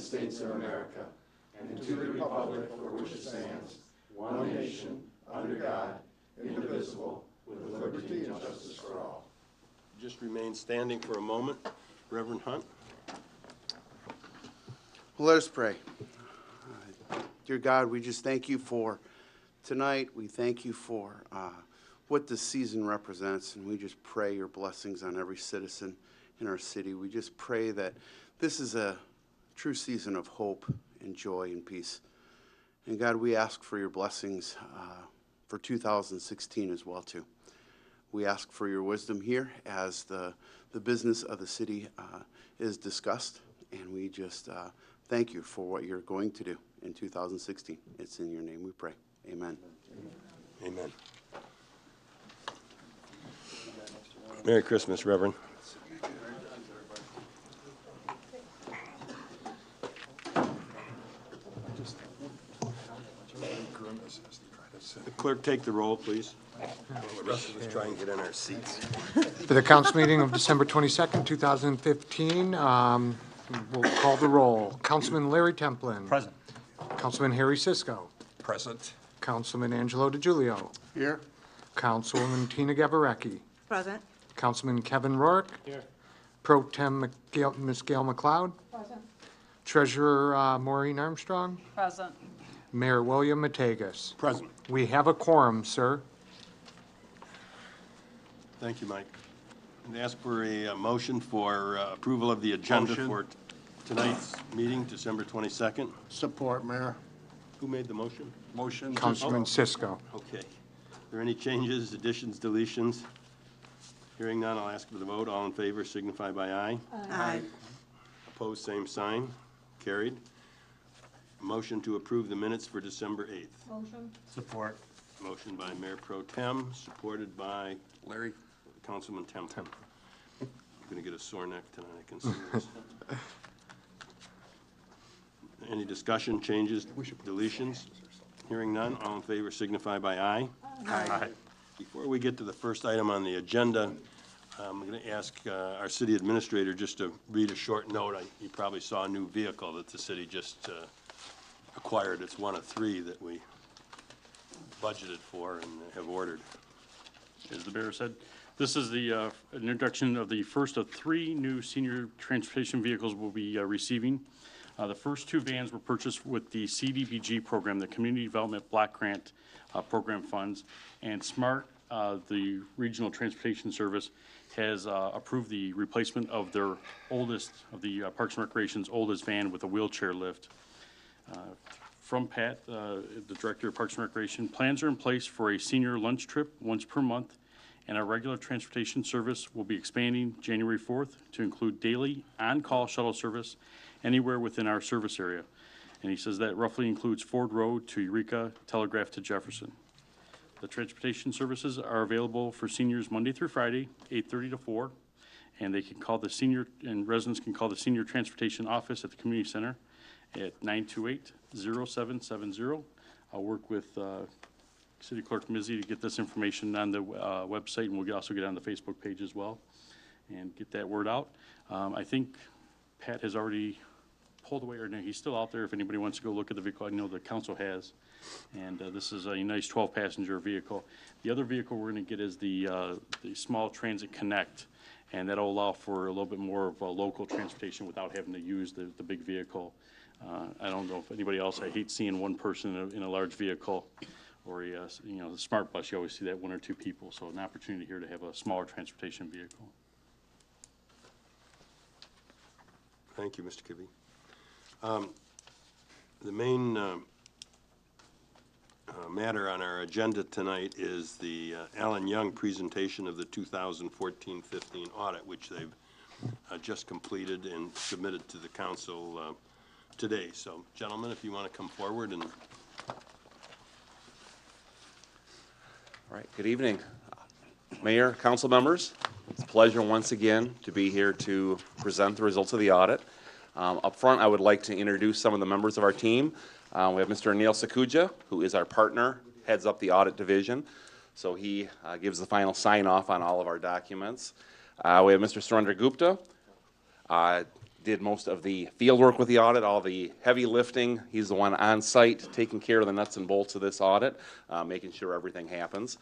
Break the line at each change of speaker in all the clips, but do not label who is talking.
States of America and to the republic for which it stands, one nation, under God, indivisible, with liberty and justice for all.
Just remain standing for a moment. Reverend Hunt.
Well, let us pray. Dear God, we just thank you for tonight. We thank you for what this season represents, and we just pray your blessings on every citizen in our city. We just pray that this is a true season of hope and joy and peace. And God, we ask for your blessings for 2016 as well, too. We ask for your wisdom here as the business of the city is discussed, and we just thank you for what you're going to do in 2016. It's in your name we pray. Amen.
Amen. Merry Christmas, Reverend. The clerk, take the roll, please. The rest of us try and get in our seats.
For the council meeting of December 22nd, 2015, we'll call the roll. Councilman Larry Templin.
Present.
Councilman Harry Sisko.
Present.
Councilman Angelo DiGiulio.
Here.
Councilwoman Tina Gabarecki.
Present.
Councilman Kevin Rourke.
Here.
Pro Tem Ms. Gail McLeod.
Present.
Treasurer Maureen Armstrong.
Present.
Mayor William Mategas.
Present.
We have a quorum, sir.
Thank you, Mike. And ask for a motion for approval of the agenda for tonight's meeting, December 22nd.
Support, Mayor.
Who made the motion?
Motion.
Councilman Sisko.
Okay. Are there any changes, additions, deletions? Hearing none, I'll ask for the vote. All in favor signify by aye.
Aye.
Opposed, same sign. Carried. Motion to approve the minutes for December 8th.
Motion.
Support.
Motion by Mayor Pro Tem, supported by
Larry.
Councilman Templin. I'm going to get a sore neck tonight, I can see this. Any discussion, changes, deletions? Hearing none, all in favor signify by aye.
Aye.
Before we get to the first item on the agenda, I'm going to ask our city administrator just to read a short note. You probably saw a new vehicle that the city just acquired. It's one of 3 that we budgeted for and have ordered.
As the mayor said, this is the introduction of the first of 3 new senior transportation vehicles we'll be receiving. The first 2 vans were purchased with the CDBG program, the Community Development Block Grant program funds, and SMART, the Regional Transportation Service, has approved the replacement of their oldest, of the Parks and Recreation's oldest van with a wheelchair lift. From Pat, the Director of Parks and Recreation, plans are in place for a senior lunch trip once per month, and our regular transportation service will be expanding January 4th to include daily on-call shuttle service anywhere within our service area. And he says that roughly includes Ford Road to Eureka, Telegraph to Jefferson. The transportation services are available for seniors Monday through Friday, 8:30 to 4, and they can call the senior, and residents can call the senior transportation office at the community center at 928-0770. I'll work with City Clerk Mizzy to get this information on the website, and we'll also get on the Facebook page as well and get that word out. I think Pat has already pulled away, or no, he's still out there if anybody wants to go look at the vehicle. I know the council has, and this is a nice 12-passenger vehicle. The other vehicle we're going to get is the small Transit Connect, and that'll allow for a little bit more of a local transportation without having to use the big vehicle. I don't know if anybody else, I hate seeing one person in a large vehicle, or the smart bus, you always see that 1 or 2 people, so an opportunity here to have a smaller transportation vehicle.
Thank you, Mr. Kibbe. The main matter on our agenda tonight is the Allen Young presentation of the 2014-15 audit, which they've just completed and submitted to the council today. So, gentlemen, if you want to come forward and...
All right, good evening, Mayor, council members. It's a pleasure once again to be here to present the results of the audit. Up front, I would like to introduce some of the members of our team. We have Mr. Anil Sakuja, who is our partner, heads up the audit division. So he gives the final sign off on all of our documents. We have Mr. Surendra Gupta, did most of the field work with the audit, all the heavy lifting. He's the one on site taking care of the nuts and bolts of this audit, making sure everything happens.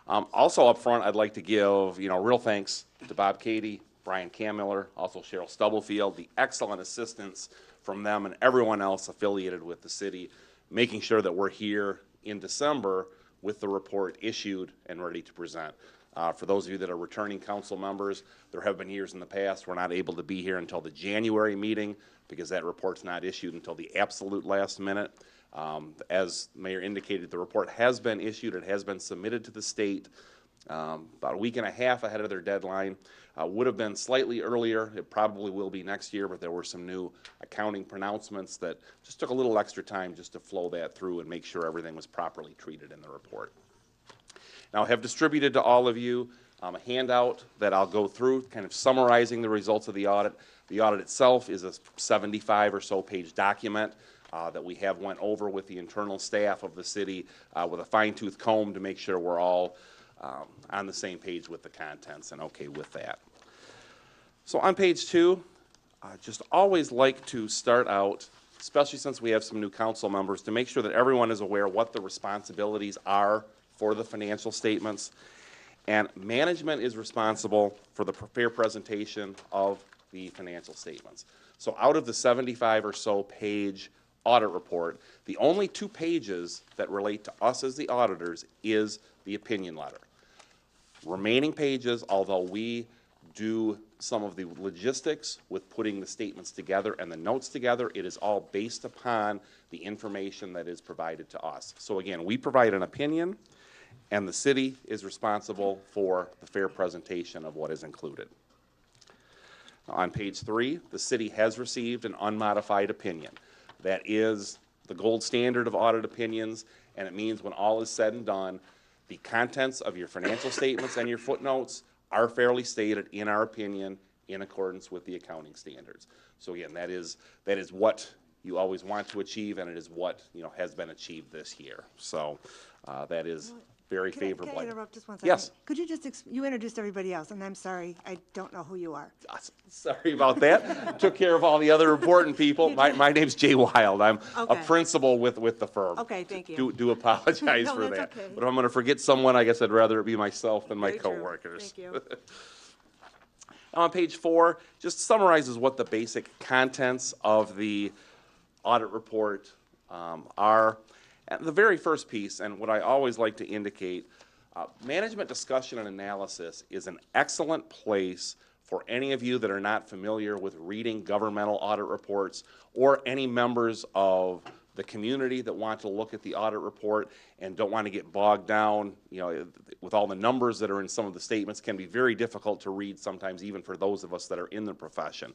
Also up front, I'd like to give, real thanks to Bob Cady, Brian Cammiller, also Cheryl Stubblefield, the excellent assistance from them and everyone else affiliated with the city, making sure that we're here in December with the report issued and ready to present. For those of you that are returning council members, there have been years in the past we're not able to be here until the January meeting because that report's not issued until the absolute last minute. As the mayor indicated, the report has been issued. It has been submitted to the state about a week and a half ahead of their deadline. Would have been slightly earlier. It probably will be next year, but there were some new accounting pronouncements that just took a little extra time just to flow that through and make sure everything was properly treated in the report. Now, I have distributed to all of you a handout that I'll go through, kind of summarizing the results of the audit. The audit itself is a 75 or so page document that we have went over with the internal staff of the city with a fine-tooth comb to make sure we're all on the same page with the contents and okay with that. So on page 2, I just always like to start out, especially since we have some new council members, to make sure that everyone is aware what the responsibilities are for the financial statements. And management is responsible for the fair presentation of the financial statements. So out of the 75 or so page audit report, the only 2 pages that relate to us as the auditors is the opinion letter. Remaining pages, although we do some of the logistics with putting the statements together and the notes together, it is all based upon the information that is provided to us. So again, we provide an opinion, and the city is responsible for the fair presentation of what is included. On page 3, the city has received an unmodified opinion. That is the gold standard of audit opinions, and it means when all is said and done, the contents of your financial statements and your footnotes are fairly stated, in our opinion, in accordance with the accounting standards. So again, that is what you always want to achieve, and it is what has been achieved this year. So that is very favorable.
Can I interrupt just one second?
Yes.
Could you just, you introduced everybody else, and I'm sorry, I don't know who you are.
Sorry about that. Took care of all the other important people. My name's Jay Wild. I'm a
Okay.
principal with the firm.
Okay, thank you.
Do apologize
No,
for
that's
that.
okay.
But if I'm going to forget someone, I guess I'd rather it be myself than my
Very true.
coworkers.
Thank you.
On page 4, just summarizes what the basic contents of the audit report are. And the very first piece, and what I always like to indicate, management discussion and analysis is an excellent place for any of you that are not familiar with reading governmental audit reports, or any members of the community that want to look at the audit report and don't want to get bogged down, with all the numbers that are in some of the statements. Can be very difficult to read sometimes, even for those of us that are in the profession.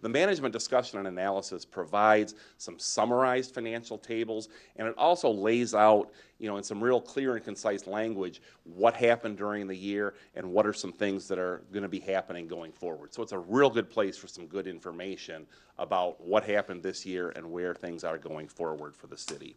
The management discussion and analysis provides some summarized financial tables, and it also lays out, in some real clear and concise language, what happened during the year and what are some things that are going to be happening going forward. So it's a real good place for some good information about what happened this year and where things are going forward for the city.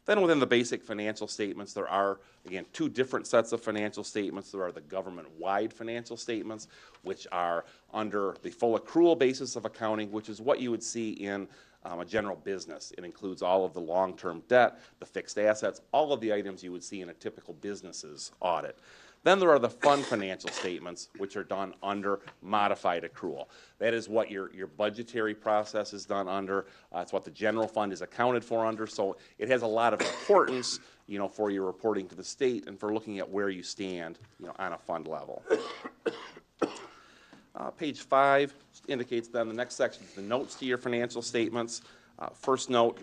Then within the basic financial statements, there are, again, 2 different sets of financial statements. There are the government-wide financial statements, which are under the full accrual basis of accounting, which is what you would see in a general business. It includes all of the long-term debt, the fixed assets, all of the items you would see in a typical business's audit. Then there are the fund financial statements, which are done under modified accrual. That is what your budgetary process is done under. It's what the general fund is accounted for under. So it has a lot of importance, for your reporting to the state and for looking at where you stand, on a fund level. Page 5 indicates then the next section is the notes to your financial statements. First note,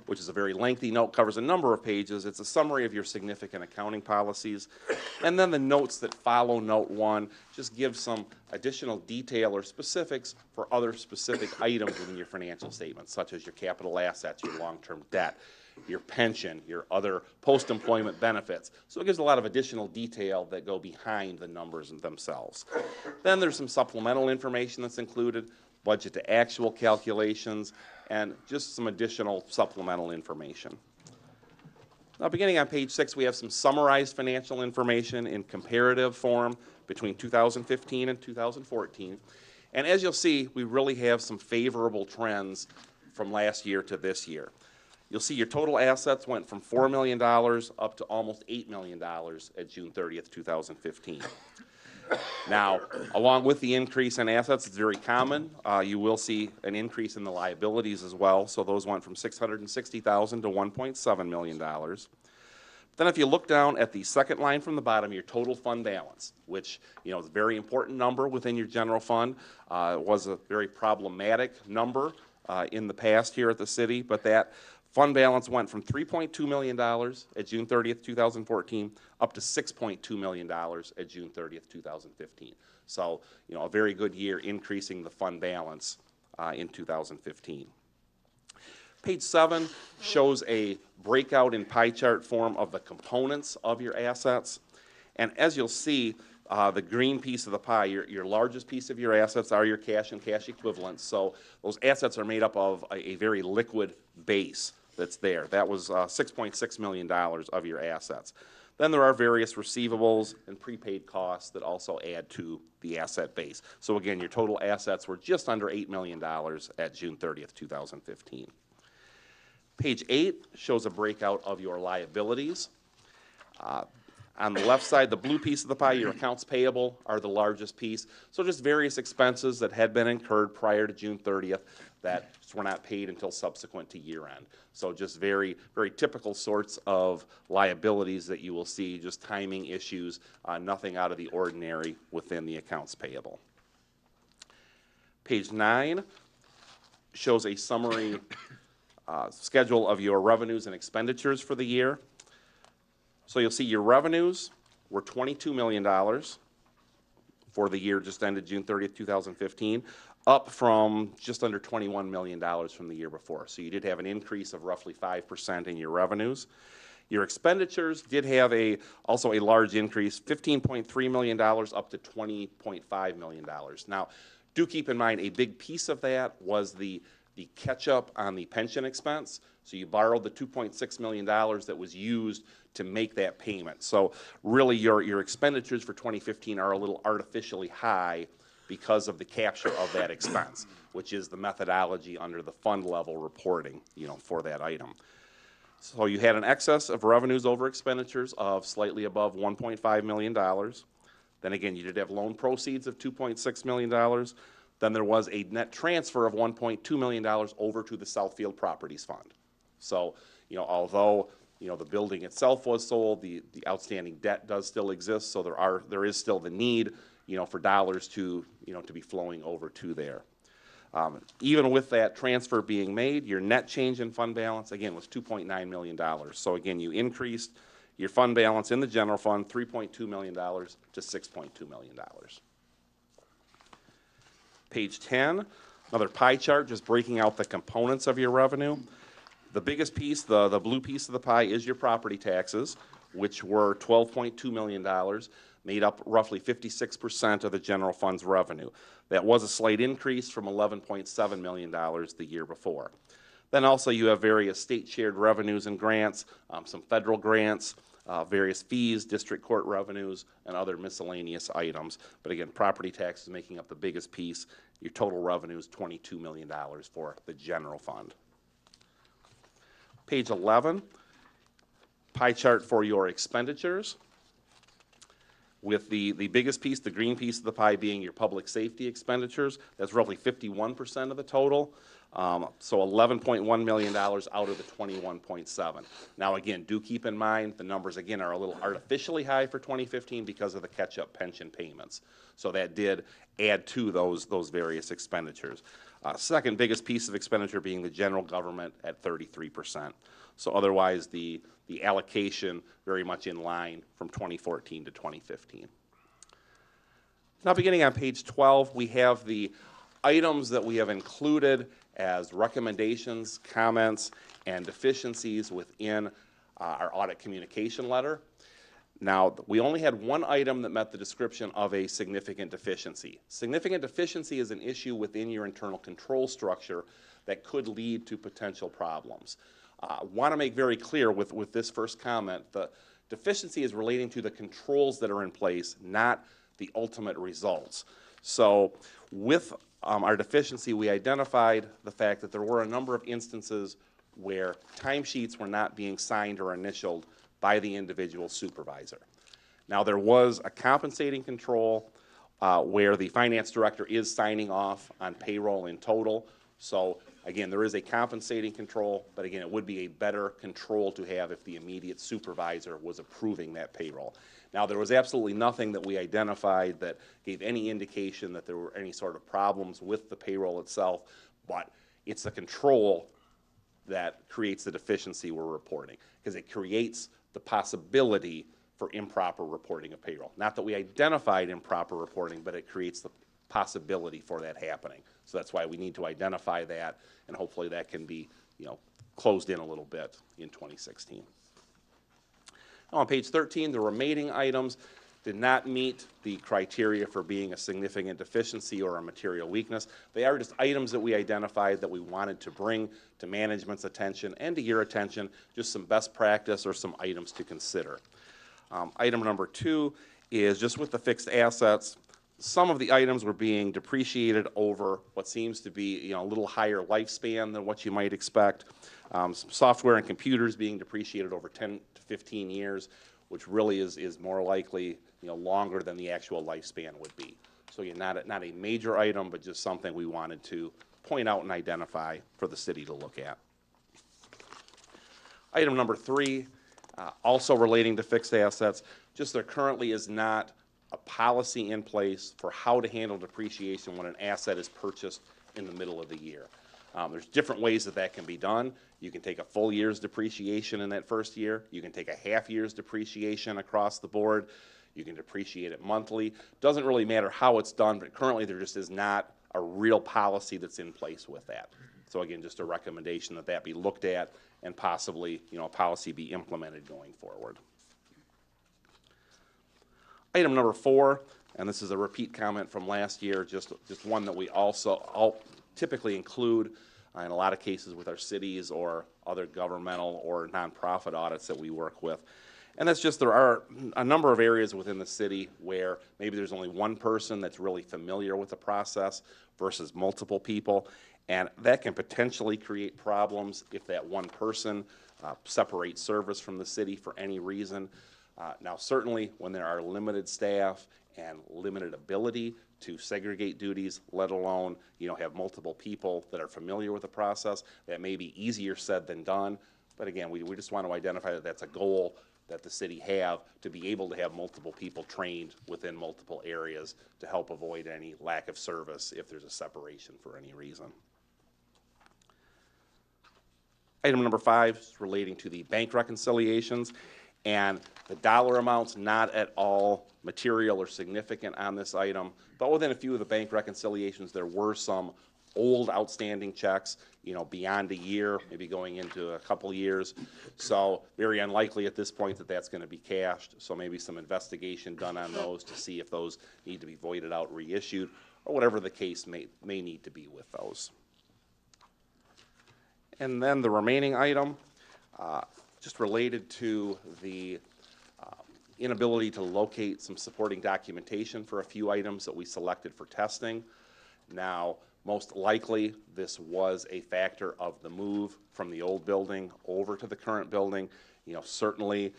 which is a very lengthy note, covers a number of pages. It's a summary of your significant accounting policies. And then the notes that follow note 1 just give some additional detail or specifics for other specific items within your financial statements, such as your capital assets, your long-term debt, your pension, your other post-employment benefits. So it gives a lot of additional detail that go behind the numbers themselves. Then there's some supplemental information that's included, budget to actual calculations, and just some additional supplemental information. Now, beginning on page 6, we have some summarized financial information in comparative form between 2015 and 2014. And as you'll see, we really have some favorable trends from last year to this year. You'll see your total assets went from $4 million up to almost $8 million at June 30th, 2015. Now, along with the increase in assets, it's very common. You will see an increase in the liabilities as well. So those went from $660,000 to $1.7 million. Then if you look down at the second line from the bottom, your total fund balance, which is a very important number within your general fund. It was a very problematic number in the past here at the city, but that fund balance went from $3.2 million at June 30th, 2014, up to $6.2 million at June 30th, 2015. So, a very good year increasing the fund balance in 2015. Page 7 shows a breakout in pie chart form of the components of your assets. And as you'll see, the green piece of the pie, your largest piece of your assets are your cash and cash equivalents. So those assets are made up of a very liquid base that's there. That was $6.6 million of your assets. Then there are various receivables and prepaid costs that also add to the asset base. So again, your total assets were just under $8 million at June 30th, 2015. Page 8 shows a breakout of your liabilities. On the left side, the blue piece of the pie, your accounts payable are the largest piece. So just various expenses that had been incurred prior to June 30th that were not paid until subsequent to year end. So just very, very typical sorts of liabilities that you will see, just timing issues, nothing out of the ordinary within the accounts payable. Page 9 shows a summary schedule of your revenues and expenditures for the year. So you'll see your revenues were $22 million for the year just ended June 30th, 2015, up from just under $21 million from the year before. So you did have an increase of roughly 5% in your revenues. Your expenditures did have also a large increase, $15.3 million up to $20.5 million. Now, do keep in mind a big piece of that was the catch-up on the pension expense. So you borrowed the $2.6 million that was used to make that payment. So really your expenditures for 2015 are a little artificially high because of the capture of that expense, which is the methodology under the fund level reporting, for that item. So you had an excess of revenues over expenditures of slightly above $1.5 million. Then again, you did have loan proceeds of $2.6 million. Then there was a net transfer of $1.2 million over to the Southfield Properties Fund. So, although, the building itself was sold, the outstanding debt does still exist, so there is still the need, for dollars to be flowing over to there. Even with that transfer being made, your net change in fund balance, again, was $2.9 million. So again, you increased your fund balance in the general fund, $3.2 million to $6.2 million. Page 10, another pie chart just breaking out the components of your revenue. The biggest piece, the blue piece of the pie, is your property taxes, which were $12.2 million, made up roughly 56% of the general fund's revenue. That was a slight increase from $11.7 million the year before. Then also you have various state shared revenues and grants, some federal grants, various fees, district court revenues, and other miscellaneous items. But again, property taxes making up the biggest piece. Your total revenue is $22 million for the general fund. Page 11, pie chart for your expenditures, with the biggest piece, the green piece of the pie, being your public safety expenditures. That's roughly 51% of the total. So $11.1 million out of the 21.7. Now again, do keep in mind the numbers again are a little artificially high for 2015 because of the catch-up pension payments. So that did add to those various expenditures. Second biggest piece of expenditure being the general government at 33%. So otherwise the allocation very much in line from 2014 to 2015. Now beginning on page 12, we have the items that we have included as recommendations, comments, and deficiencies within our audit communication letter. Now, we only had one item that met the description of a significant deficiency. Significant deficiency is an issue within your internal control structure that could lead to potential problems. I want to make very clear with this first comment, the deficiency is relating to the controls that are in place, not the ultimate results. So with our deficiency, we identified the fact that there were a number of instances where timesheets were not being signed or initialed by the individual supervisor. Now, there was a compensating control where the finance director is signing off on payroll in total. So again, there is a compensating control, but again, it would be a better control to have if the immediate supervisor was approving that payroll. Now, there was absolutely nothing that we identified that gave any indication that there were any sort of problems with the payroll itself, but it's the control that creates the deficiency we're reporting, because it creates the possibility for improper reporting of payroll. Not that we identified improper reporting, but it creates the possibility for that happening. So that's why we need to identify that, and hopefully that can be, closed in a little bit in 2016. Now on page 13, the remaining items did not meet the criteria for being a significant deficiency or a material weakness. They are just items that we identified that we wanted to bring to management's attention and to your attention, just some best practice or some items to consider. Item number 2 is just with the fixed assets. Some of the items were being depreciated over what seems to be a little higher lifespan than what you might expect. Some software and computers being depreciated over 10 to 15 years, which really is more likely longer than the actual lifespan would be. So again, not a major item, but just something we wanted to point out and identify for the city to look at. Item number 3, also relating to fixed assets, just there currently is not a policy in place for how to handle depreciation when an asset is purchased in the middle of the year. There's different ways that can be done. You can take a full year's depreciation in that first year. You can take a half year's depreciation across the board. You can depreciate it monthly. Doesn't really matter how it's done, but currently there just is not a real policy that's in place with that. So again, just a recommendation that be looked at and possibly, a policy be implemented going forward. Item number 4, and this is a repeat comment from last year, just one that we also typically include in a lot of cases with our cities or other governmental or nonprofit audits that we work with. And that's just there are a number of areas within the city where maybe there's only one person that's really familiar with the process versus multiple people, and that can potentially create problems if that one person separates service from the city for any reason. Now, certainly when there are limited staff and limited ability to segregate duties, let alone have multiple people that are familiar with the process, that may be easier said than done. But again, we just want to identify that that's a goal that the city have to be able to have multiple people trained within multiple areas to help avoid any lack of service if there's a separation for any reason. Item number 5 is relating to the bank reconciliations, and the dollar amounts not at all material or significant on this item, but within a few of the bank reconciliations there were some old outstanding checks, beyond a year, maybe going into a couple years. So very unlikely at this point that that's going to be cashed. So maybe some investigation done on those to see if those need to be voided out, reissued, or whatever the case may need to be with those. And then the remaining item, just related to the inability to locate some supporting documentation for a few items that we selected for testing. Now, most likely, this was a factor of the from the old building over to the current building. Certainly,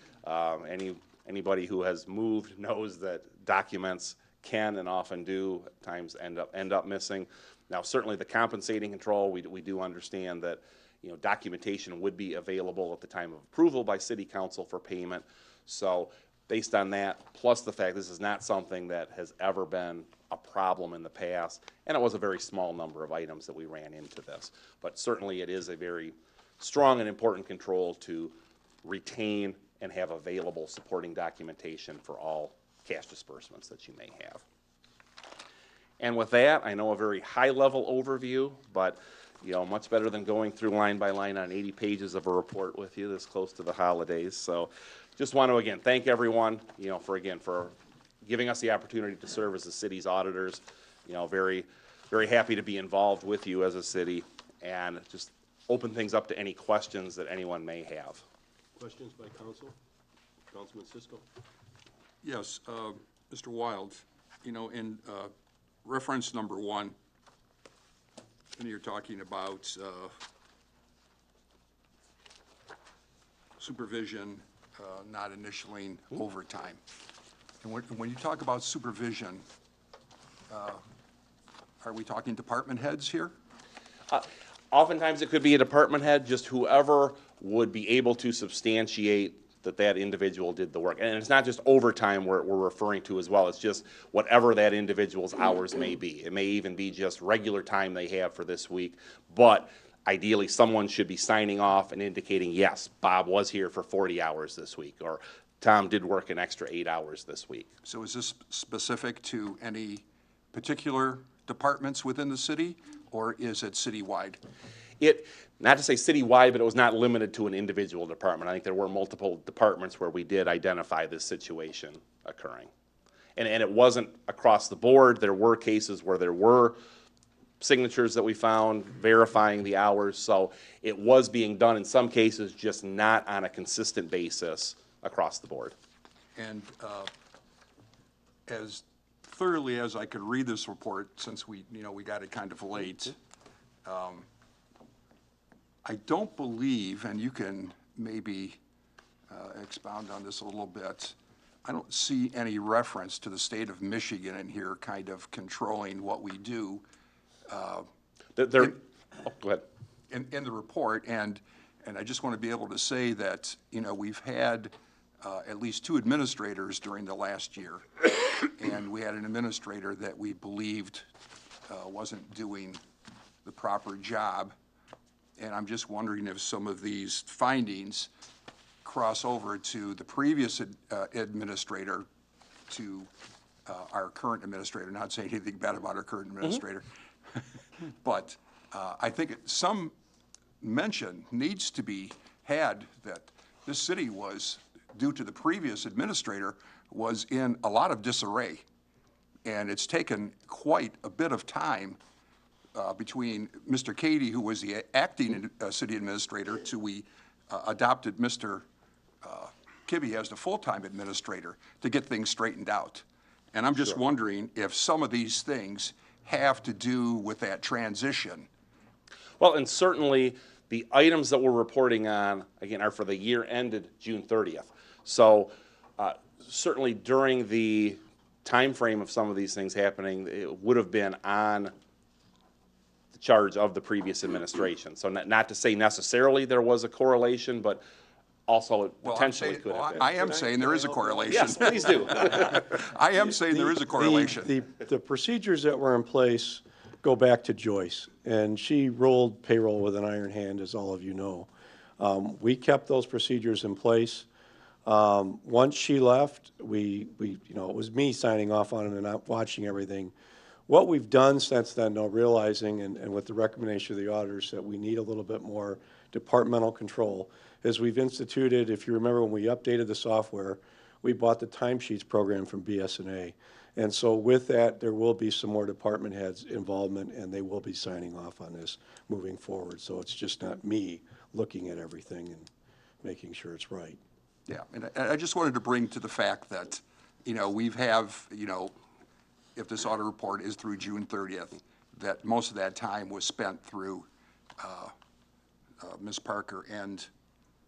anybody who has moved knows that documents can and often do at times end up missing. Now, certainly the compensating control, we do understand that documentation would be available at the time of approval by City Council for payment. So based on that, plus the fact this is not something that has ever been a problem in the past, and it was a very small number of items that we ran into this. But certainly it is a very strong and important control to retain and have available supporting documentation for all cash disbursements that you may have. And with that, I know a very high-level overview, but much better than going through line by line on 80 pages of a report with you this close to the holidays. So just want to again thank everyone, for giving us the opportunity to serve as the city's auditors. Very, very happy to be involved with you as a city, and just open things up to any questions that anyone may have.
Questions by council? Councilman Cisco?
Yes, Mr. Wild, in
reference number 1, and you're talking about supervision not initialing overtime. And when you talk about supervision, are we talking department heads here?
Oftentimes, it could be a department head, just whoever would be able to substantiate that that individual did the work. And it's not just overtime we're referring to as well. It's just whatever that individual's hours may be. It may even be just regular time they have for this week. But ideally, someone should be signing off and indicating, yes, Bob was here for 40 hours this week, or Tom did work an extra 8 hours this week.
So is this specific to any particular departments within the city, or is it citywide?
Not to say citywide, but it was not limited to an individual department. I think there were multiple departments where we did identify this situation occurring. And it wasn't across the board. There were cases where there were signatures that we found verifying the hours. So it was being done in some cases, just not on a consistent basis across the board.
And as thoroughly as I could read this report, since we got it kind of late, I don't believe, and you can maybe expound on this a little bit, I don't see any reference to the state of Michigan in here kind of controlling what we do.
Go ahead.
In the report, and I just want to be able to say that, we've had at least 2 administrators during the last year, and we had an administrator that we believed wasn't doing the proper job, and I'm just wondering if some of these findings cross over to the previous administrator, to our current administrator, not saying anything bad about our current administrator, but I think some mention needs to be had that this city was, due to the previous administrator, was in a lot of disarray. And it's taken quite a bit of time between Mr. Cady, who was the acting city administrator, till we adopted Mr. Kibbe as the full-time administrator to get things straightened out. And I'm just wondering if some of these things have to do with that transition.
Well, and certainly the items that we're reporting on, again, are for the year ended June 30th. So certainly during the time frame of some of these things happening, it would have been on the charge of the previous administration. So not to say necessarily there was a correlation, but also it potentially could have been.
I am saying there is a correlation.
Yes, please do.
I am saying there is a correlation.
The procedures that were in place go back to Joyce, and she rolled payroll with an iron hand, as all of you know. We kept those procedures in place. Once she left, it was me signing off on it and not watching everything. What we've done since then, though, realizing, and with the recommendation of the auditors, that we need a little bit more departmental control, is we've instituted, if you remember when we updated the software, we bought the timesheets program from BS&A. And so with that, there will be some more department heads involvement, and they will be signing off on this moving forward. So it's just not me looking at everything and making sure it's right.
Yeah, and I just wanted to bring to the fact that, if this audit report is through June 30th, that most of that time was spent through Ms. Parker and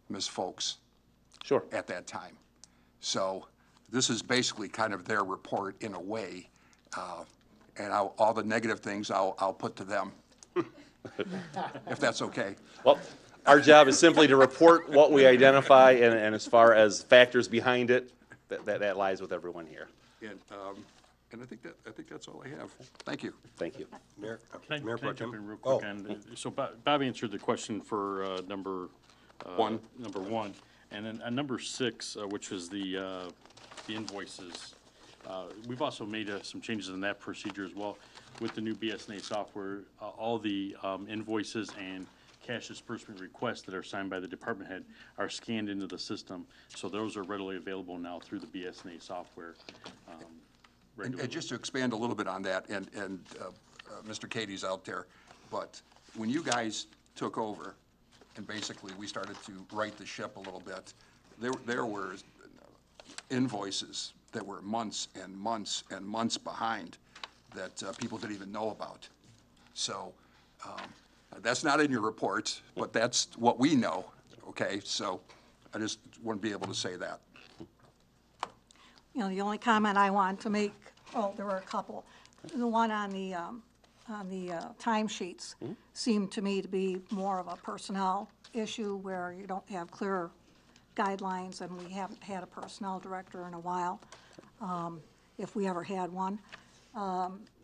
Ms. Folks.
Sure.
At that time. So this is basically kind of their report in a way, and all the negative things I'll put to them, if that's okay.
Well, our job is simply to report what we identify, and as far as factors behind it, that lies with everyone here.
And I think that's all I have. Thank you.
Thank you.
Mayor
Can I
Pro
jump
Tem?
in real quick? So Bob answered the question for number one, and then number 6, which was the invoices. We've also made some changes in that procedure as well. With the new BS&A software, all the invoices and cash disbursement requests that are signed by the department head are scanned into the system. So those are readily available now through the BS&A software.
And just to expand a little bit on that, and Mr. Cady's out there, but when you guys took over, and basically we started to right the ship a little bit, there were invoices that were months and months and months behind. that people didn't even know about. So that's not in your report, but that's what we know, okay? So I just want to be able to say that.
You know, the only comment I wanted to make, oh, there were a couple. The one on the timesheets seemed to me to be more of a personnel issue where you don't have clear guidelines, and we haven't had a personnel director in a while, if we ever had one.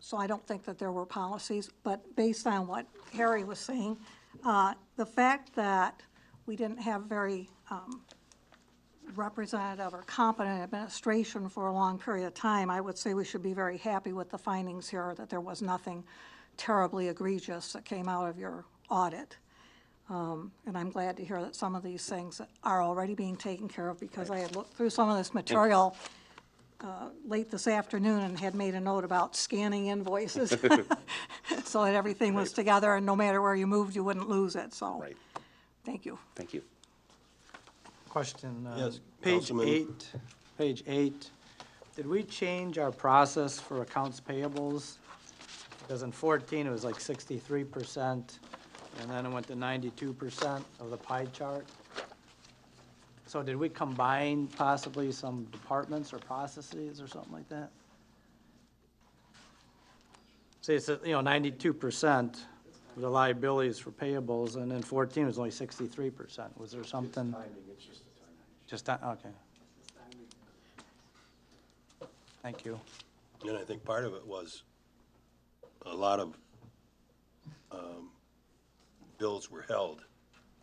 So I don't think that there were policies, but based on what Harry was saying, the fact that we didn't have very representative or competent administration for a long period of time, I would say we should be very happy with the findings here, that there was nothing terribly egregious that came out of your audit. And I'm glad to hear that some of these things are already being taken care of, because I had looked through some of this material late this afternoon and had made a note about scanning invoices so that everything was together, and no matter where you moved, you wouldn't lose it, so.
Right.
Thank you.
Thank you.
Question.
Yes,
Page
Councilman.
8, did we change our process for accounts payables? Because in 14, it was like 63%, and then it went to 92% of the pie chart. So did we combine possibly some departments or processes or something like that? Say it's, 92% of the liabilities for payables, and in 14 it was only 63%. Was there something? Just, okay. Thank you.
And I think part of it was a lot of bills were held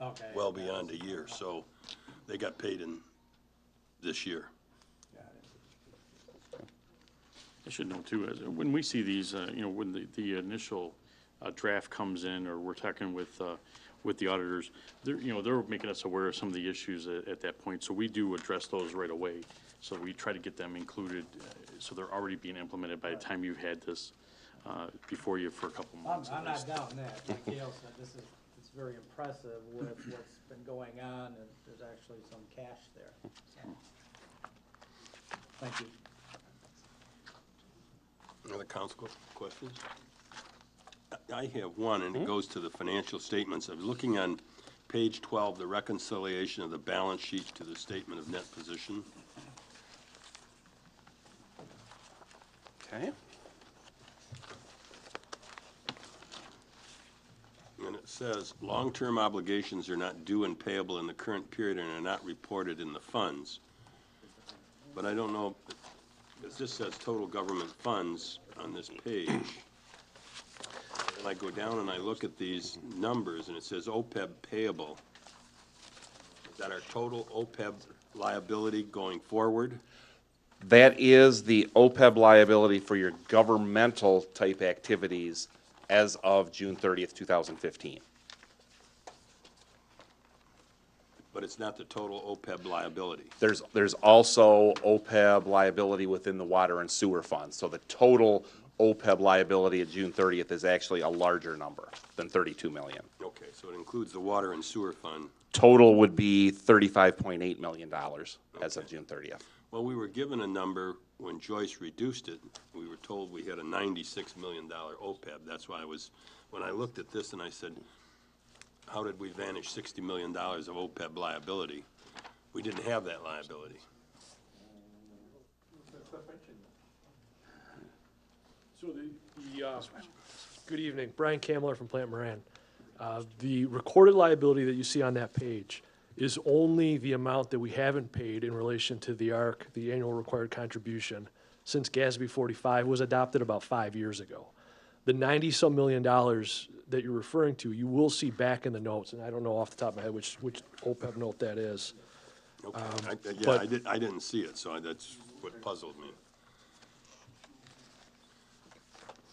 Okay.
well beyond a year, so they got paid in this year.
I should know too, when we see these, when the initial draft comes in, or we're talking with the auditors, they're making us aware of some of the issues at that point, so we do address those right away. So we try to get them included, so they're already being implemented by the time you've had this before you for a couple months.
I'm not doubting that. Like Gail said, it's very impressive with what's been going on, and there's actually some cash there. So, thank you.
Other council questions? I have one, and it goes to the financial statements. I was looking on page 12, the reconciliation of the balance sheet to the statement of net position.
Okay.
And it says, long-term obligations are not due and payable in the current period and are not reported in the funds. But I don't know, because this says total government funds on this page. And I go down and I look at these numbers, and it says OPEB payable. Is that our total OPEB liability going forward?
That is the OPEB liability for your governmental type activities as of June 30th, 2015.
But it's not the total OPEB liability.
There's also OPEB liability within the water and sewer fund. So the total OPEB liability at June 30th is actually a larger number than 32 million.
Okay, so it includes the water and sewer fund.
Total would be $35.8 million as of June 30th.
Well, we were given a number when Joyce reduced it. We were told we had a $96 million OPEB. That's why when I looked at this and I said, how did we vanish $60 million of OPEB liability? We didn't have that liability.
So good evening, Brian Kamler from Plant Moran. The recorded liability that you see on that page is only the amount that we haven't paid in relation to the ARC, the annual required contribution, since GASB 45 was adopted about 5 years ago. The 90-some million dollars that you're referring to, you will see back in the notes, and I don't know off the top of my head which OPEB note that is.
Okay,
but-
I didn't see it, so that's what puzzled me.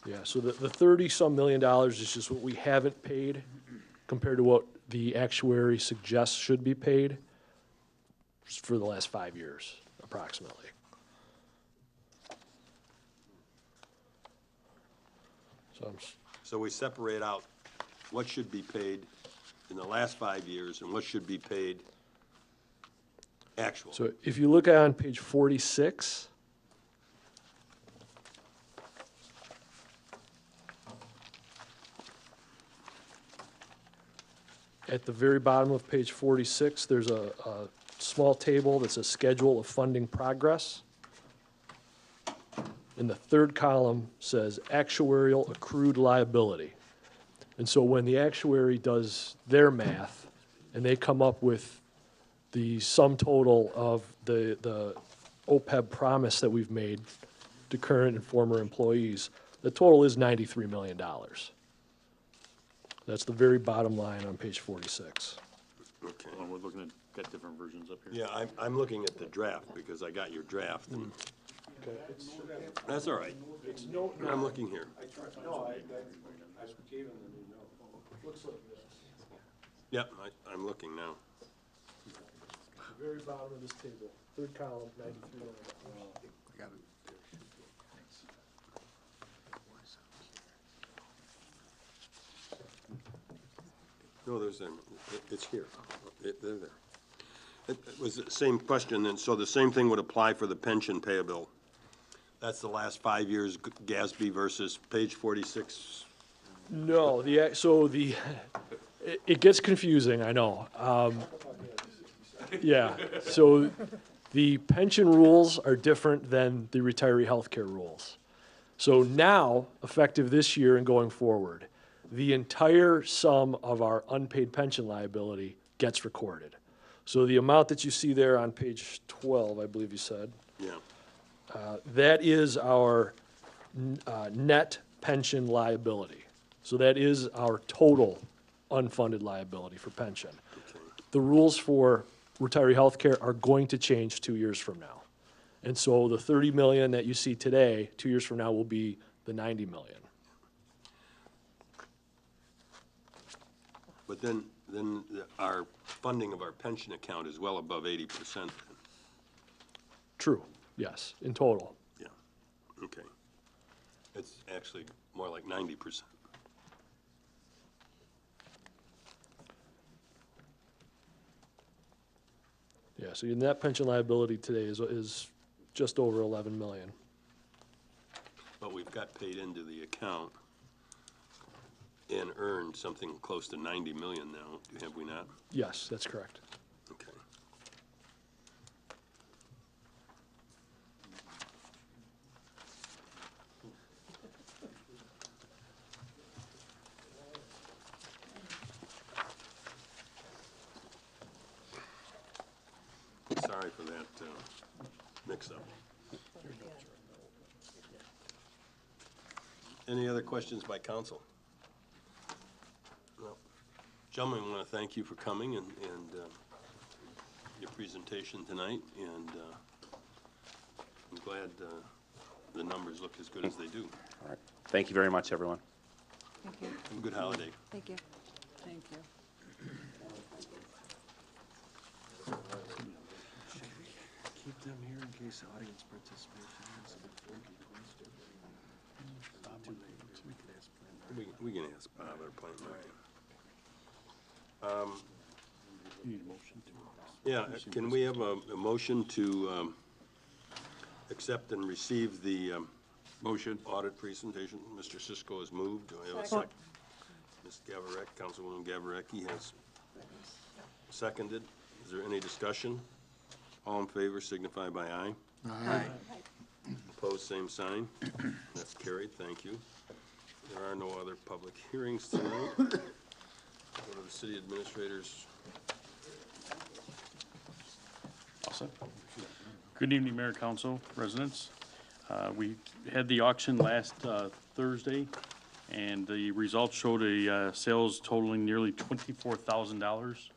Yeah, so the 30-some million dollars is just what we haven't paid compared to what the actuary suggests should be paid for the last 5 years, approximately.
So we separate out what should be paid in the last 5 years and what should be paid actual.
So if you look on page 46, at the very bottom of page 46, there's a small table that's a schedule of funding progress. And the third column says actuarial accrued liability. And so when the actuary does their math and they come up with the sum total of the OPEB promise that we've made to current and former employees, the total is $93 million. That's the very bottom line on page 46.
Okay.
Well, we're looking at different versions up here.
Yeah, I'm looking at the draft because I got your draft. And that's all right. I'm looking here. Yep, I'm looking now.
The very bottom of this table, third column, $93 million.
I got it.
No, it's here. They're there. It was the same question, and so the same thing would apply for the pension payable. That's the last 5 years, GASB versus page 46.
No, it gets confusing, I know. Yeah, so the pension rules are different than the retiree healthcare rules. So now, effective this year and going forward, the entire sum of our unpaid pension liability gets recorded. So the amount that you see there on page 12, I believe you said,
Yeah,
that is our net pension liability. So that is our total unfunded liability for pension.
okay.
The rules for retiree healthcare are going to change 2 years from now. And so the 30 million that you see today, 2 years from now, will be the 90 million.
But then our funding of our pension account is well above 80%.
True, yes, in total.
Yeah, okay. It's actually more like 90%.
Yeah, so your net pension liability today is just over 11 million.
But we've got paid into the account and earned something close to 90 million now, have we not?
Yes, that's correct.
Okay. Sorry for that mix-up. Any other questions by council? No. Gentlemen, I want to thank you for coming and your presentation tonight, and I'm glad the numbers look as good as they do.
All right. Thank you very much, everyone.
Thank you.
Have a good holiday.
Thank you.
Thank you.
Keep them here in case audience participation is a bit funky. We can ask Bob or Plant Market. Yeah, can we have a motion to accept and receive the motion audit presentation? Mr. Cisco has moved. Do I have a second? Ms. Gavarek, Councilwoman Gavareki has seconded. Is there any discussion? All in favor signify by aye.
Aye.
Opposed, same sign. That's carried, thank you. There are no other public hearings tonight. Go to the city administrators.
Good evening, Mayor, Council, residents. We had the auction last Thursday, and the results showed a sales totaling nearly $24,000.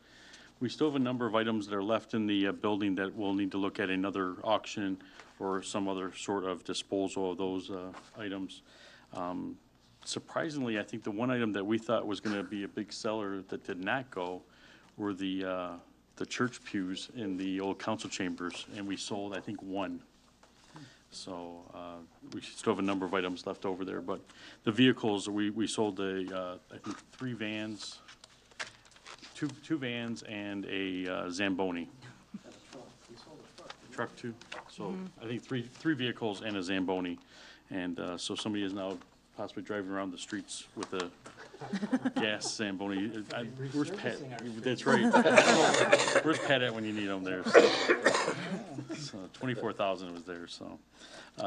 We still have a number of items that are left in the building that we'll need to look at another auction or some other sort of disposal of those items. Surprisingly, I think the one item that we thought was going to be a big seller that did not go were the church pews in the old council chambers, and we sold, I think, one. So we still have a number of items left over there, but the vehicles, we sold I think 3 vans, two vans and a Zamboni. Truck too. So I think three vehicles and a Zamboni. And so somebody is now possibly driving around the streets with Gas, Zamboni. Where's Pat? That's right. Where's Pat at when you need him there? So 24,000 was there, so. We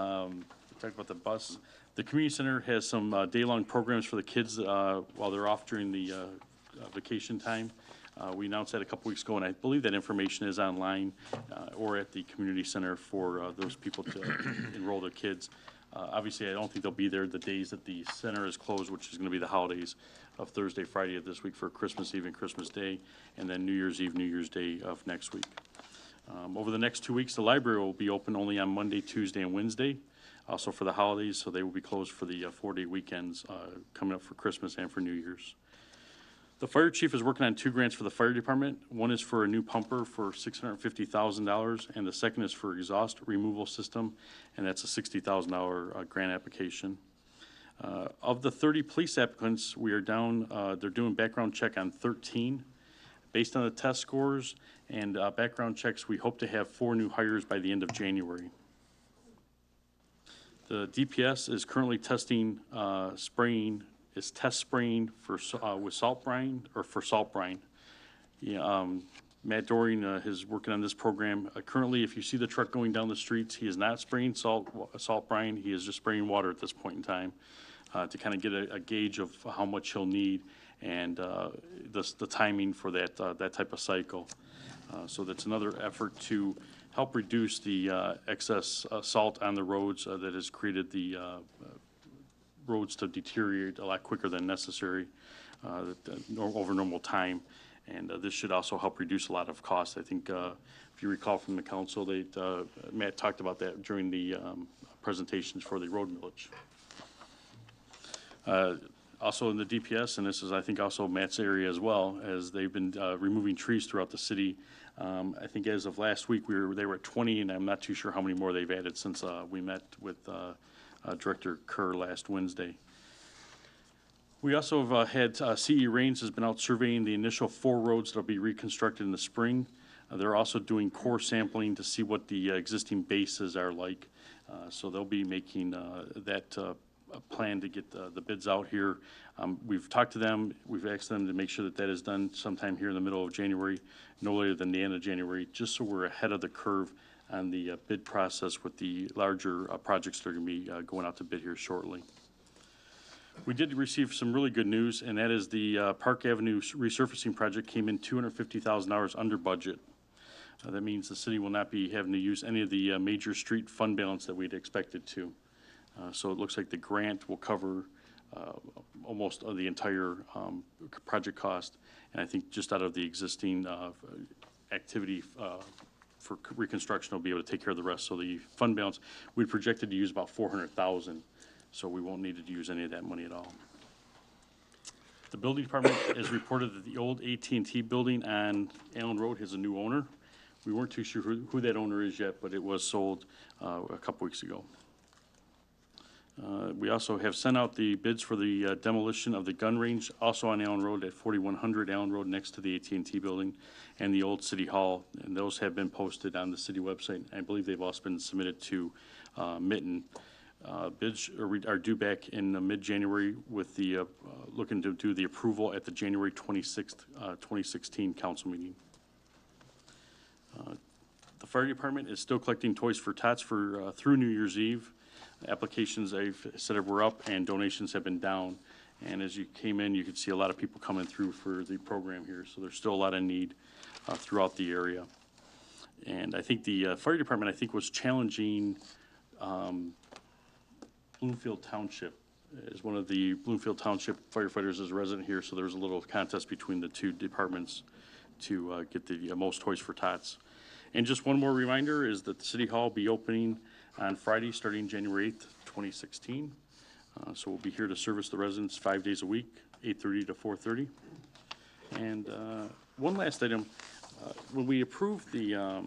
talked about the bus. The community center has some day-long programs for the kids while they're off during the vacation time. We announced that a couple weeks ago, and I believe that information is online or at the community center for those people to enroll their kids. Obviously, I don't think they'll be there the days that the center is closed, which is going to be the holidays of Thursday, Friday of this week for Christmas Eve and Christmas Day, and then New Year's Eve, New Year's Day of next week. Over the next 2 weeks, the library will be open only on Monday, Tuesday, and Wednesday, also for the holidays, so they will be closed for the 4-day weekends coming up for Christmas and for New Year's. The fire chief is working on 2 grants for the fire department. One is for a new pumper for $650,000, and the second is for exhaust removal system, and that's a $60,000 grant application. Of the 30 police applicants, we are down, they're doing background check on 13. Based on the test scores and background checks, we hope to have 4 new hires by the end of January. The DPS is currently testing test spraying for with salt brine or for salt brine. Yeah, Matt Dorian is working on this program. Currently, if you see the truck going down the streets, he is not spraying salt brine. He is just spraying water at this point in time to kind of get a gauge of how much he'll need and the timing for that that type of cycle. So that's another effort to help reduce the excess salt on the roads that has created the roads to deteriorate a lot quicker than necessary over normal time. And this should also help reduce a lot of costs. I think if you recall from the council, Matt talked about that during the presentations for the road millage. Also in the DPS, and this is I think also Matt's area as well, as they've been removing trees throughout the city. I think as of last week they were at 20, and I'm not too sure how many more they've added since we met with Director Kerr last Wednesday. We also have had CE Rains has been out surveying the initial 4 roads that will be reconstructed in the spring. They're also doing core sampling to see what the existing bases are like. So they'll be making that plan to get the bids out here. We've talked to them. We've asked them to make sure that that is done sometime here in the middle of January, no later than the end of January, just so we're ahead of the curve on the bid process with the larger projects that are going to be going out to bid here shortly. We did receive some really good news, and that is the Park Avenue resurfacing project came in $250,000 under budget. That means the city will not be having to use any of the major street fund balance that we'd expected to. So it looks like the grant will cover almost the entire project cost, and I think just out of the existing activity for reconstruction will be able to take care of the rest. So the fund balance, we projected to use about $400,000, so we won't need to use any of that money at all. The building department has reported that the old AT&T building on Allen Road has a new owner. We weren't too sure who that owner is yet, but it was sold a couple weeks ago. We also have sent out the bids for the demolition of the gun range, also on Allen Road at 4100 Allen Road next to the AT&T building and the old City Hall. And those have been posted on the city website. I believe they've also been submitted to Mitten. Bids are due back in mid-January with the looking to do the approval at the January 26th, 2016 council meeting. The fire department is still collecting toys for tots for through New Year's Eve. Applications they've said were up and donations have been down. And as you came in, you could see a lot of people coming through for the program here. So there's still a lot of need throughout the area. And I think the fire department, I think, was challenging Bloomfield Township as one of the Bloomfield Township firefighters is a resident here. So there was a little contest between the two departments to get the most toys for tots. And just one more reminder is that the City Hall will be opening on Friday, starting January 8th, 2016. So we'll be here to service the residents 5 days a week, 8:30 to 4:30. And one last item, when we approved the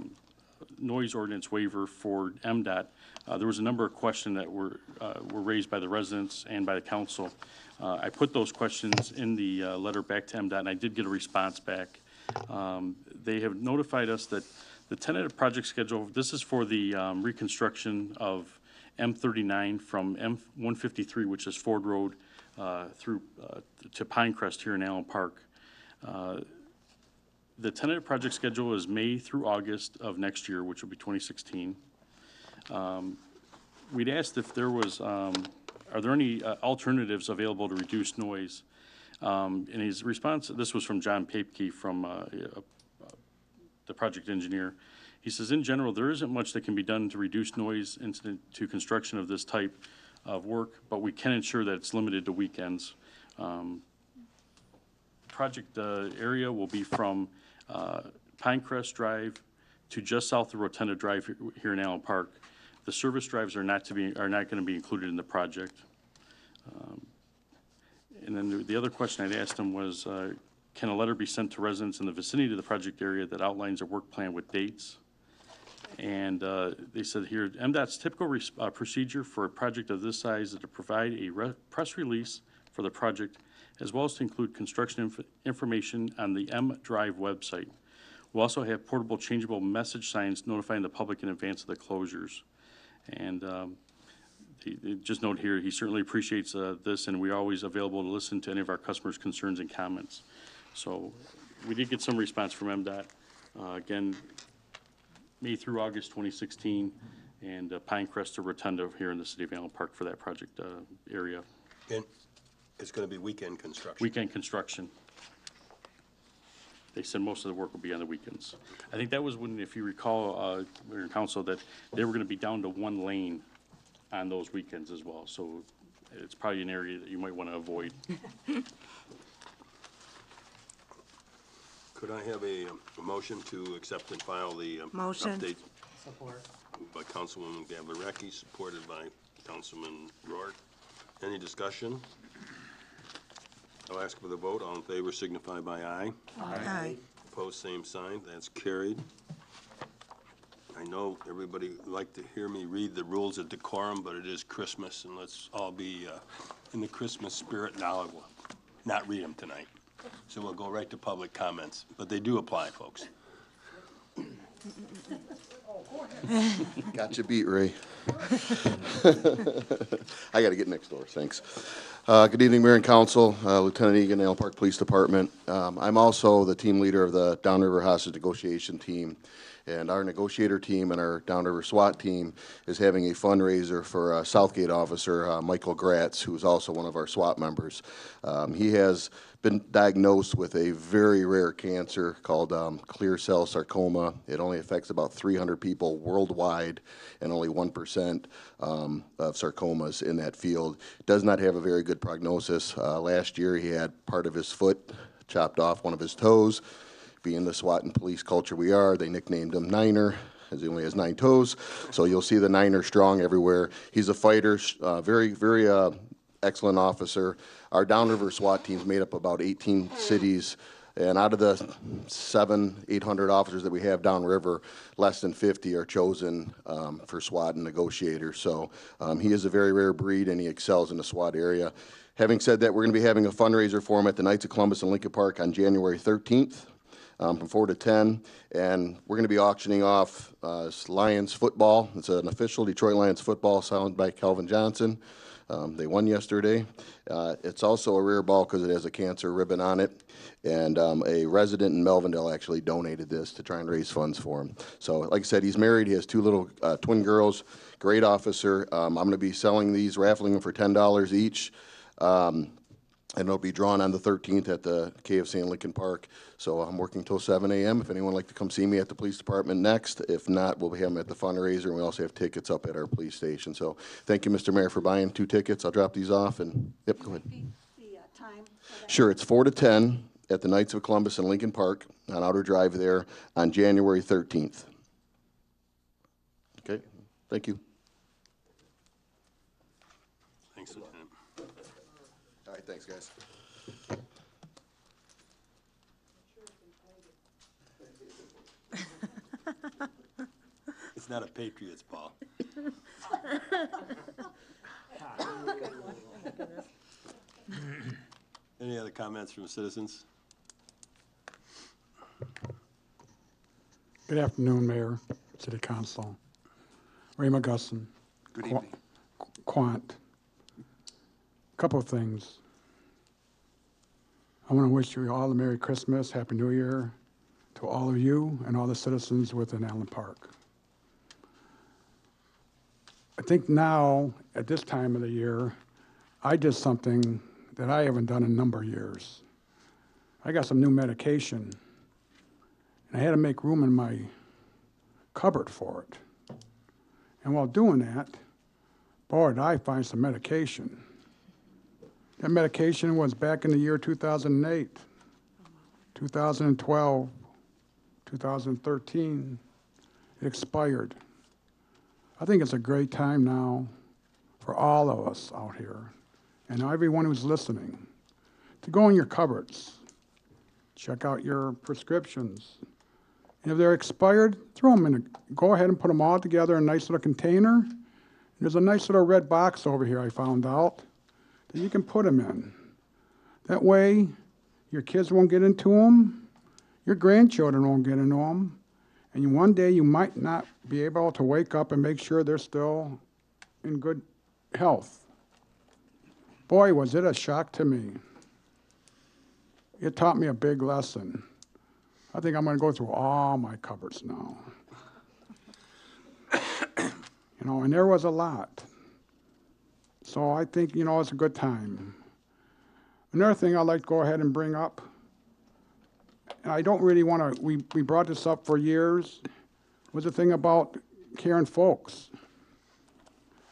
noise ordinance waiver for MDOT, there was a number of questions that were raised by the residents and by the council. I put those questions in the letter back to MDOT, and I did get a response back. They have notified us that the tentative project schedule, this is for the reconstruction of M39 from M153, which is Ford Road, through to Pinecrest here in Allen Park. The tentative project schedule is May through August of next year, which will be 2016. We'd asked if there was, are there any alternatives available to reduce noise? In his response, this was from John Papke from the project engineer. He says, in general, there isn't much that can be done to reduce noise incident to construction of this type of work, but we can ensure that it's limited to weekends. Project area will be from Pinecrest Drive to just south of Rotunda Drive here in Allen Park. The service drives are not going to be included in the project. And then the other question I'd asked him was, can a letter be sent to residents in the vicinity of the project area that outlines a work plan with dates? And they said here, MDOT's typical procedure for a project of this size is to provide a press release for the project, as well as to include construction information on the M Drive website. We'll also have portable changeable message signs notifying the public in advance of the closures. And just note here, he certainly appreciates this, and we're always available to listen to any of our customers' concerns and comments. So we did get some response from MDOT. Again, May through August 2016, and Pinecrest to Rotunda here in the city of Allen Park for that project area.
And it's going to be weekend construction.
Weekend construction. They said most of the work will be on the weekends. I think that was when, if you recall, Mayor and Council, that they were going to be down to one lane on those weekends as well. So it's probably an area that you might want to avoid.
Could I have a motion to accept and file the
Motion.
update?
Support.
Moved by Councilwoman Gavlarecki, supported by Councilman Rourke. Any discussion? I'll ask for the vote. All in favor signify by aye.
Aye.
Opposed, same sign. That's carried. I know everybody would like to hear me read the rules of decorum, but it is Christmas, and let's all be in the Christmas spirit now. I will not read them tonight. So we'll go right to public comments, but they do apply, folks.
Got you beat, Ray. I got to get next door, thanks. Good evening, Mayor and Council, Lieutenant Egan, Allen Park Police Department. I'm also the team leader of the Downriver Hostage Negotiation Team. And our negotiator team and our Downriver SWAT team is having a fundraiser for Southgate officer Michael Gratz, who is also one of our SWAT members. He has been diagnosed with a very rare cancer called clear cell sarcoma. It only affects about 300 people worldwide, and only 1% of sarcomas in that field. Does not have a very good prognosis. Last year he had part of his foot chopped off, one of his toes. Being the SWAT and police culture we are, they nicknamed him Niner, as he only has 9 toes. So you'll see the Niner strong everywhere. He's a fighter, very excellent officer. Our Downriver SWAT team's made up about 18 cities, and out of the 700-800 officers that we have downriver, less than 50 are chosen for SWAT and negotiators. So he is a very rare breed, and he excels in the SWAT area. Having said that, we're going to be having a fundraiser for him at the Knights of Columbus in Lincoln Park on January 13th. From 4 to 10, and we're going to be auctioning off Lions football. It's an official Detroit Lions football signed by Calvin Johnson. They won yesterday. It's also a rare ball because it has a cancer ribbon on it, and a resident in Melvindale actually donated this to try and raise funds for him. So, like I said, he's married. He has 2 little twin girls. Great officer. I'm going to be selling these, raffling them for $10 each. And it'll be drawn on the 13th at the KFC in Lincoln Park. So I'm working till 7 a.m. If anyone would like to come see me at the police department next. If not, we'll be having at the fundraiser, and we also have tickets up at our police station. So thank you, Mr. Mayor, for buying 2 tickets. I'll drop these off, and, yep, go ahead.
The time?
Sure, it's 4 to 10 at the Knights of Columbus in Lincoln Park on Outer Drive there on January 13th. Okay, thank you.
Thanks, Lieutenant.
All right, thanks, guys.
It's not a Patriots ball. Any other comments from citizens?
Good afternoon, Mayor, City Council. Ray McGusson.
Good evening.
Quant. Couple of things. I want to wish you all a Merry Christmas, Happy New Year to all of you and all the citizens within Allen Park. I think now, at this time of the year, I did something that I haven't done in a number of years. I got some new medication, and I had to make room in my cupboard for it. And while doing that, boy, did I find some medication. That medication was back in the year 2008, 2012, 2013. It expired. I think it's a great time now for all of us out here and everyone who's listening to go in your cupboards, check out your prescriptions. And if they're expired, throw them in. Go ahead and put them all together in a nice little container. And there's a nice little red box over here I found out that you can put them in. That way, your kids won't get into them, your grandchildren won't get into them, and one day you might not be able to wake up and make sure they're still in good health. Boy, was it a shock to me. It taught me a big lesson. I think I'm going to go through all my cupboards now. And there was a lot. So I think, it's a good time. Another thing I'd like to go ahead and bring up, and I don't really want to, we brought this up for years, was the thing about caring folks.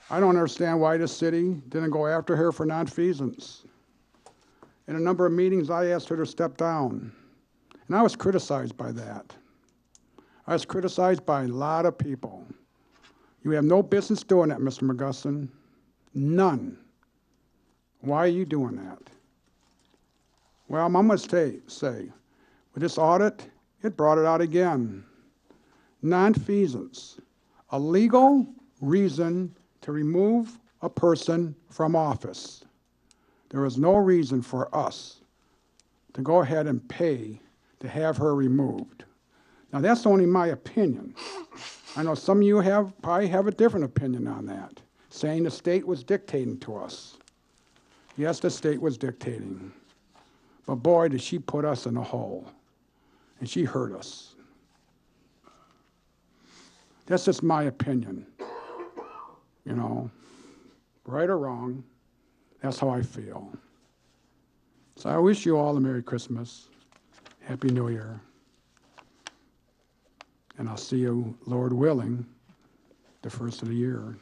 I don't understand why the city didn't go after her for nonfeasance. In a number of meetings, I asked her to step down, and I was criticized by that. I was criticized by a lot of people. You have no business doing that, Mr. McGusson. None. Why are you doing that? Well, I'm going to say, with this audit, it brought it out again. Nonfeasance, a legal reason to remove a person from office. There is no reason for us to go ahead and pay to have her removed. Now, that's only my opinion. I know some of you probably have a different opinion on that, saying the state was dictating to us. Yes, the state was dictating. But boy, did she put us in a hole. And she hurt us. That's just my opinion. Right or wrong, that's how I feel. So I wish you all a Merry Christmas, Happy New Year. And I'll see you, Lord willing, the first of the year.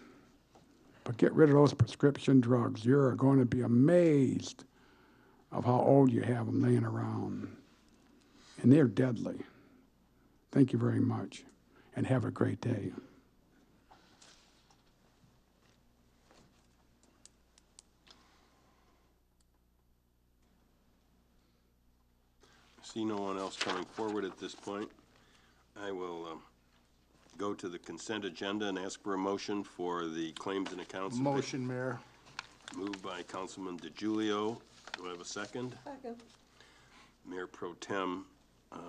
But get rid of those prescription drugs. You're going to be amazed of how old you have them laying around. And they're deadly. Thank you very much, and have a great day.
I see no one else coming forward at this point. I will go to the consent agenda and ask for a motion for the claims and accounts.
Motion, Mayor.
Moved by Councilman DiGiulio. Do I have a second?
Second.
Mayor Pro Tem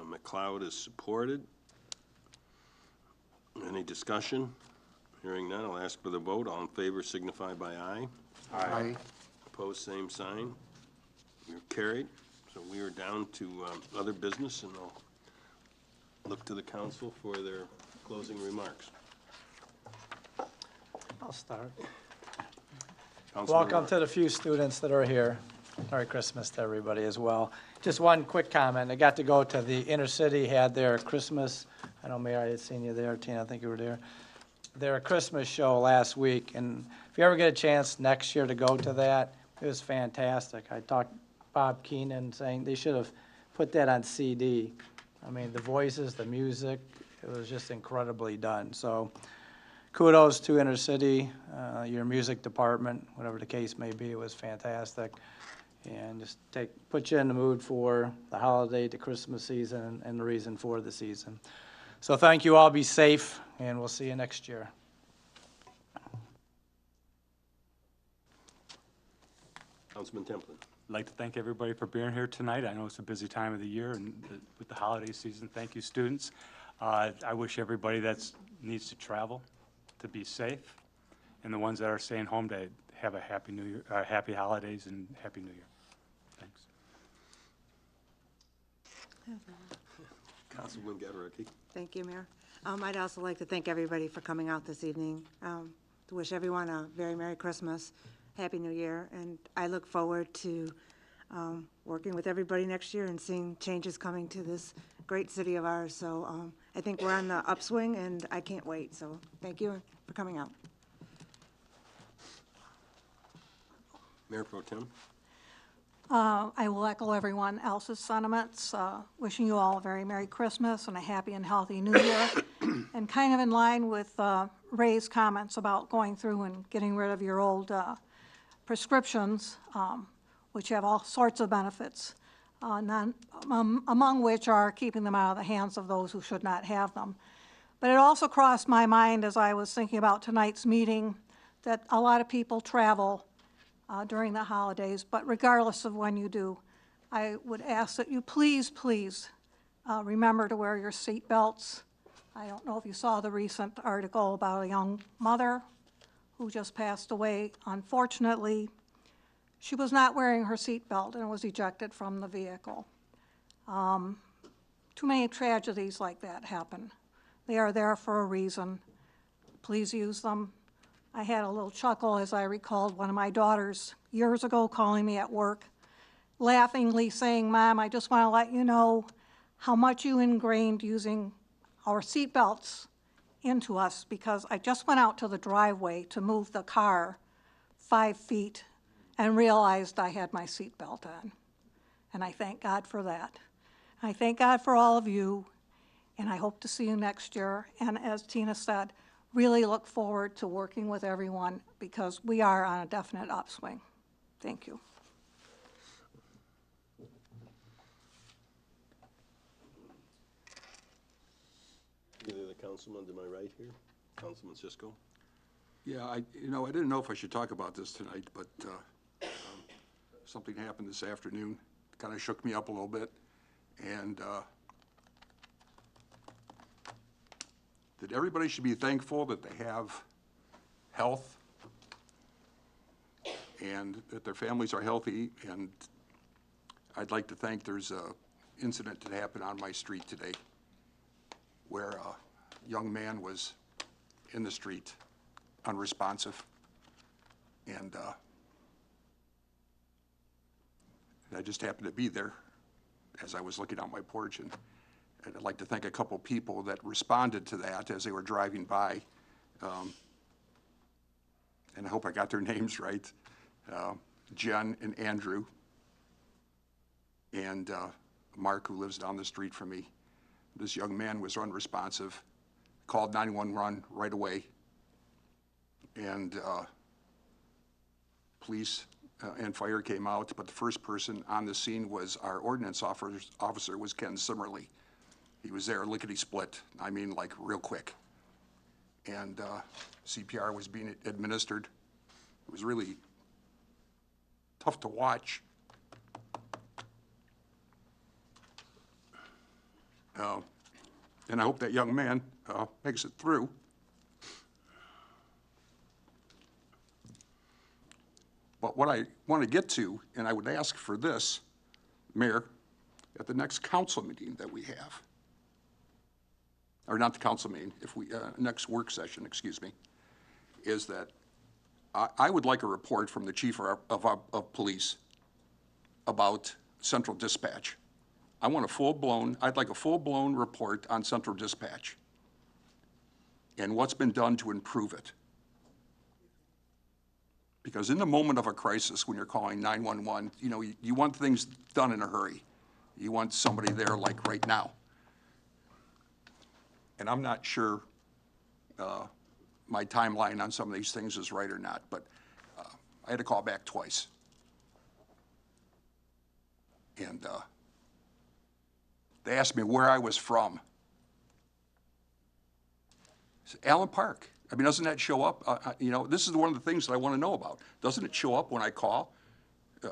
McLeod is supported. Any discussion? Hearing none, I'll ask for the vote. All in favor signify by aye.
Aye.
Opposed, same sign. We're carried. So we are down to other business, and I'll look to the council for their closing remarks.
I'll start.
Councilman
Welcome to the few students that are here. Merry Christmas to everybody as well. Just one quick comment. I got to go to the inner city, had their Christmas, I know Mayor, I had seen you there, Tina, I think you were there, their Christmas show last week. And if you ever get a chance next year to go to that, it was fantastic. I talked to Bob Keenan saying they should have put that on CD. I mean, the voices, the music, it was just incredibly done. So kudos to Inner City, your music department, whatever the case may be, it was fantastic. And just put you in the mood for the holiday, the Christmas season, and the reason for the season. So thank you all, be safe, and we'll see you next year.
Councilman Templin.
I'd like to thank everybody for being here tonight. I know it's a busy time of the year, and with the holiday season, thank you, students. I wish everybody that needs to travel to be safe, and the ones that are staying home to have a happy New Year, happy holidays, and Happy New Year. Thanks.
Councilman Gavaricki.
Thank you, Mayor. I'd also like to thank everybody for coming out this evening. To wish everyone a very Merry Christmas, Happy New Year, and I look forward to working with everybody next year and seeing changes coming to this great city of ours. So I think we're on the upswing, and I can't wait. So thank you for coming out.
Mayor Pro Tem.
I will echo everyone else's sentiments, wishing you all a very Merry Christmas and a happy and healthy New Year. And kind of in line with Ray's comments about going through and getting rid of your old prescriptions, which have all sorts of benefits, among which are keeping them out of the hands of those who should not have them. But it also crossed my mind as I was thinking about tonight's meeting that a lot of people travel during the holidays, but regardless of when you do, I would ask that you please remember to wear your seat belts. I don't know if you saw the recent article about a young mother who just passed away. Unfortunately, she was not wearing her seat belt and was ejected from the vehicle. Too many tragedies like that happen. They are there for a reason. Please use them. I had a little chuckle as I recalled one of my daughters years ago calling me at work, laughingly saying, "Mom, I just want to let you know how much you ingrained using our seat belts into us, because I just went out to the driveway to move the car 5 feet and realized I had my seat belt on." And I thank God for that. I thank God for all of you, and I hope to see you next year. And as Tina said, really look forward to working with everyone because we are on a definite upswing. Thank you.
Either the councilman to my right here, Councilman Cisco.
Yeah, I didn't know if I should talk about this tonight, but something happened this afternoon, kind of shook me up a little bit, and that everybody should be thankful that they have health and that their families are healthy. And I'd like to thank, there's a incident that happened on my street today where a young man was in the street, unresponsive, and I just happened to be there as I was looking out my porch, and I'd like to thank a couple people that responded to that as they were driving by, and I hope I got their names right, Jen and Andrew, and Mark, who lives down the street from me. This young man was unresponsive, called 911 right away, and police and fire came out, but the first person on the scene was our ordinance officer was Ken Simmerly. He was there lickety-split, I mean like real quick. And CPR was being administered. It was really tough to watch. And I hope that young man makes it through. But what I want to get to, and I would ask for this, Mayor, at the next council meeting that we have, or not the council meeting, if we, next work session, excuse me, is that I would like a report from the chief of police about central dispatch. I want I'd like a full-blown report on central dispatch and what's been done to improve it. Because in the moment of a crisis, when you're calling 911, you want things done in a hurry. You want somebody there like right now. And I'm not sure my timeline on some of these things is right or not, but I had to call back twice. And they asked me where I was from. I said, Allen Park. I mean, doesn't that show up? This is one of the things that I want to know about. Doesn't it show up when I call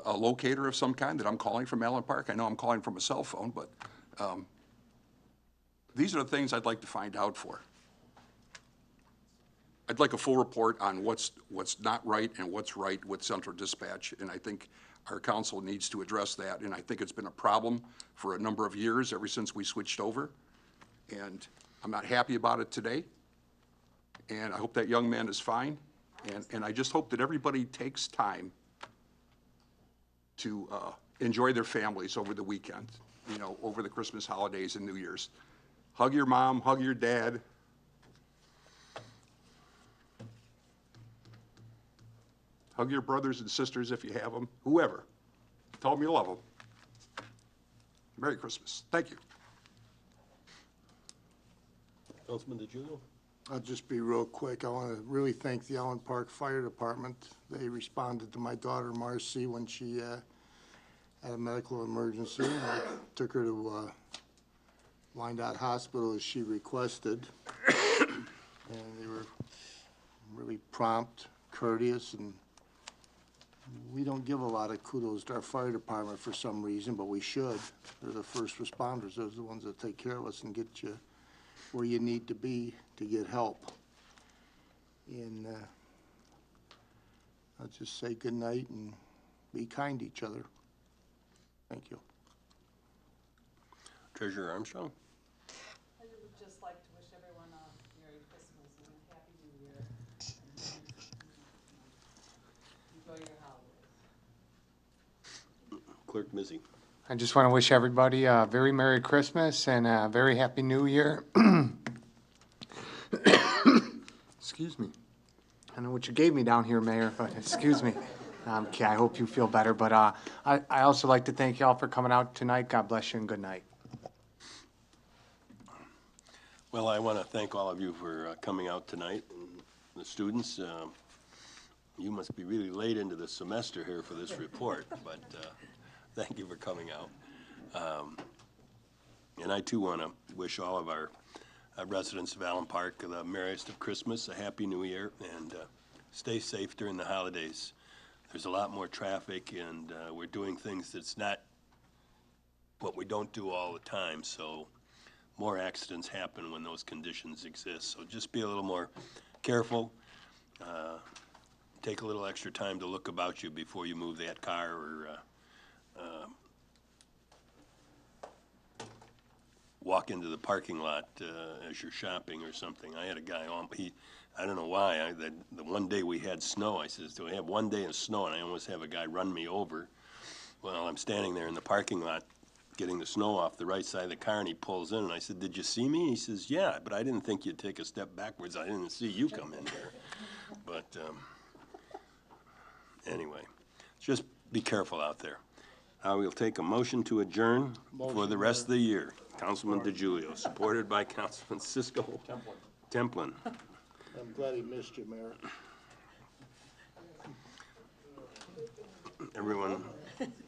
a locator of some kind that I'm calling from Allen Park? I know I'm calling from a cell phone, but these are the things I'd like to find out for. I'd like a full report on what's not right and what's right with central dispatch, and I think our council needs to address that, and I think it's been a problem for a number of years, ever since we switched over. And I'm not happy about it today, and I hope that young man is fine, and I just hope that everybody takes time to enjoy their families over the weekend, you know, over the Christmas holidays and New Year's. Hug your mom, hug your dad. Hug your brothers and sisters if you have them, whoever. Tell them you love them. Merry Christmas. Thank you.
Councilman DeGiulio?
I'll just be real quick. I want to really thank the Allen Park Fire Department. They responded to my daughter Marcy when she had a medical emergency. I took her to Wyandotte Hospital as she requested. And they were really prompt, courteous, and we don't give a lot of kudos to our fire department for some reason, but we should. They're the first responders. They're the ones that take care of us and get you where you need to be to get help. And I'll just say good night and be kind to each other. Thank you.
Treasurer Armstrong?
I would just like to wish everyone a Merry Christmas and a Happy New Year. Enjoy your holidays.
Clerk Mizzy.
I just want to wish everybody a very Merry Christmas and a very Happy New Year. Excuse me. I don't know what you gave me down here, Mayor, but excuse me. Okay, I hope you feel better, but I also like to thank y'all for coming out tonight. God bless you and good night.
Well, I want to thank all of you for coming out tonight. And the students, you must be really late into the semester here for this report, but thank you for coming out. And I too want to wish all of our residents of Allen Park the merriest of Christmas, a Happy New Year, and stay safe during the holidays. There's a lot more traffic, and we're doing things that's not what we don't do all the time, so more accidents happen when those conditions exist. So just be a little more careful. Take a little extra time to look about you before you move that car or walk into the parking lot as you're shopping or something. I had a guy on, I don't know why, the one day we had snow, I says, do we have one day of snow? And I almost have a guy run me over. Well, I'm standing there in the parking lot getting the snow off the right side of the car, and he pulls in, and I said, did you see me? He says, yeah, but I didn't think you'd take a step backwards. I didn't see you come in there. But anyway, just be careful out there. I will take a motion to adjourn for the rest of the year. Councilman DeGiulio, supported by Councilman Cisco. Templin.
I'm glad he missed you, Mayor.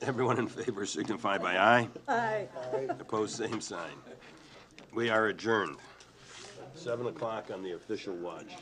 Everyone in favor signify by aye.
Aye.
Opposed, same sign. We are adjourned. 7 o'clock on the official watch.